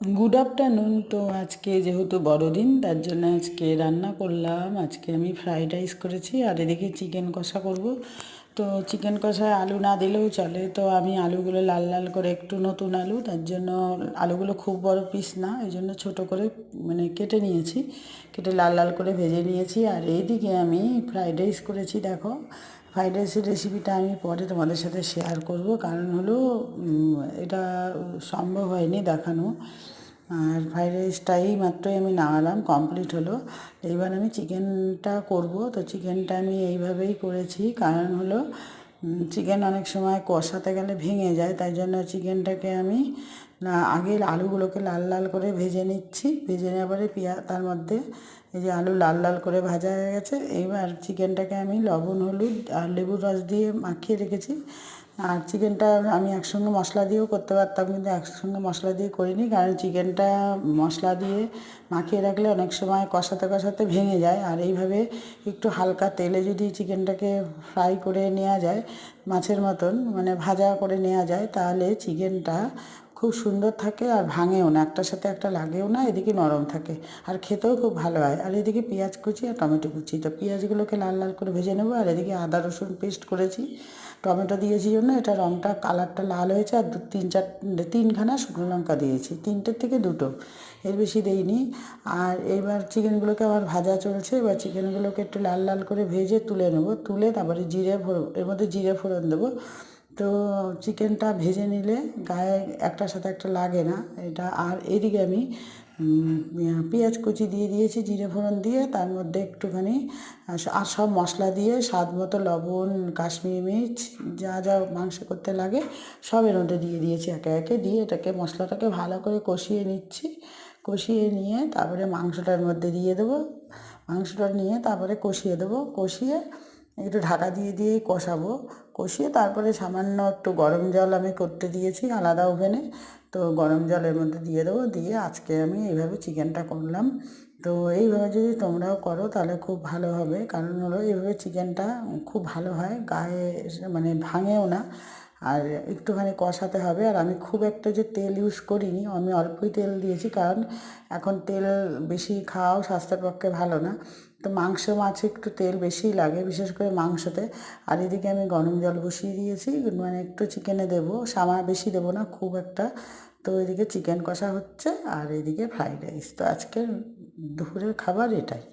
Good afternoon. তো আজকে যেহেতু বড়দিন, তার জন্য আজকে রান্না করলাম। আজকে আমি ফ্রাইড রাইস করেছি আর এদিকে চিকেন কষা করব। তো চিকেন কষায় আলু না দিলেও চলে, তো আমি আলুগুলো লাল লাল করে, একটু নতুন আলু, তার জন্য আলুগুলো খুব বড় পিস না, এই জন্য ছোটো করে মানে কেটে নিয়েছি, কেটে লাল লাল করে ভেজে নিয়েছি। আর এইদিকে আমি ফ্রাইড রাইস করেছি। দেখো, ফ্রাইড রাইসের রেসিপিটা আমি পরে তোমাদের সাথে শেয়ার করব, কারণ হলো এটা সম্ভব হয়নি দেখানো। আর ফ্রাইড রাইসটাই মাত্রই আমি নামালাম, কমপ্লিট হলো। এইবার আমি চিকেনটা করব। তো চিকেনটা আমি এইভাবেই করেছি, কারণ হলো চিকেন অনেক সময় কষাতে গেলে ভেঙে যায়, তাই জন্য চিকেনটাকে আমি আগে আলুগুলোকে লাল লাল করে ভেজে নিচ্ছি। ভেজে নেওয়ার পরে তার মধ্যে এই যে আলু লাল লাল করে ভাজা হয়ে গেছে, এইবার চিকেনটাকে আমি লবণ, হলুদ আর লেবুর রস দিয়ে মাখিয়ে রেখেছি। আর চিকেনটা আমি একসঙ্গে মশলা দিয়েও করতে পারতাম, কিন্তু একসঙ্গে মশলা দিয়ে করিনি, কারণ চিকেনটা মশলা দিয়ে মাখিয়ে রাখলে অনেক সময় কষাতে কষাতে ভেঙে যায়। আর এইভাবে একটু হালকা তেলে যদি চিকেনটাকে ফ্রাই করে নেওয়া যায়, মাছের মতন মানে ভাজা করে নেওয়া যায়, তাহলে চিকেনটা খুব সুন্দর থাকে আর ভাঙেও না, একটার সাথে একটা লাগেও না, এদিকে নরম থাকে আর খেতেও খুব ভালো হয়। আর এদিকে পেঁয়াজ কুচি আর টমেটো কুচি, তো পেঁয়াজগুলোকে লাল লাল করে ভেজে নেবো। আর এদিকে আদা রসুন পেস্ট করেছি, টমেটো দিয়েছি জন্য এটা রঙটা কালারটা লাল হয়েছে। আর তিনখানা শুকনো লঙ্কা দিয়েছি, তিনটের থেকে দুটো, এর বেশি দেইনি। আর এবার চিকেনগুলোকে আবার ভাজা চলছে। এবার চিকেনগুলোকে একটু লাল লাল করে ভেজে তুলে নেবো, তুলে তারপরে এর মধ্যে জিরে ফোড়ন দেবো। তো চিকেনটা ভেজে নিলে গায়ে একটার সাথে একটা লাগে না এটা। আর এদিকে আমি পেঁয়াজ কুচি দিয়ে দিয়েছি, জিরে ফোড়ন দিয়ে, তার মধ্যে একটুখানি আর সব মশলা দিয়ে স্বাদ মতো লবণ, কাশ্মীরি মির্চ, যা যা মাংস করতে লাগে সব এর মধ্যে দিয়ে দিয়েছি একে একে। দিয়ে এটাকে মশলাটাকে ভালো করে কষিয়ে নিচ্ছি। কষিয়ে নিয়ে তারপরে মাংসটার মধ্যে দিয়ে দেবো। মাংসটা নিয়ে তারপরে কষিয়ে দেবো, কষিয়ে একটু ঢাকা দিয়ে দিয়েই কষাবো। কষিয়ে তারপরে সামান্য একটু গরম জল আমি করতে দিয়েছি আলাদা ওভেনে, তো গরম জলের মধ্যে দিয়ে দেবো। দিয়ে আজকে আমি এইভাবে চিকেনটা করলাম। তো এইভাবে যদি তোমরাও করো তাহলে খুব ভালো হবে, কারণ হলো এইভাবে চিকেনটা খুব ভালো হয়, গায়ে মানে ভাঙেও না। আর একটুখানি কষাতে হবে। আর আমি খুব একটা যে তেল ইউজ করিনি, আমি অল্পই তেল দিয়েছি, কারণ এখন তেল বেশি খাওয়াও স্বাস্থ্যের পক্ষে ভালো না। তো মাছে একটু তেল বেশিই লাগে, বিশেষ করে মাংসতে। আর এদিকে আমি গরম জল বসিয়ে দিয়েছি, মানে একটু চিকেনে দেবো, বেশি দেবো না খুব একটা। তো এদিকে চিকেন কষা হচ্ছে আর এদিকে ফ্রাইড রাইস। তো আজকের দুপুরের খাবার এটাই।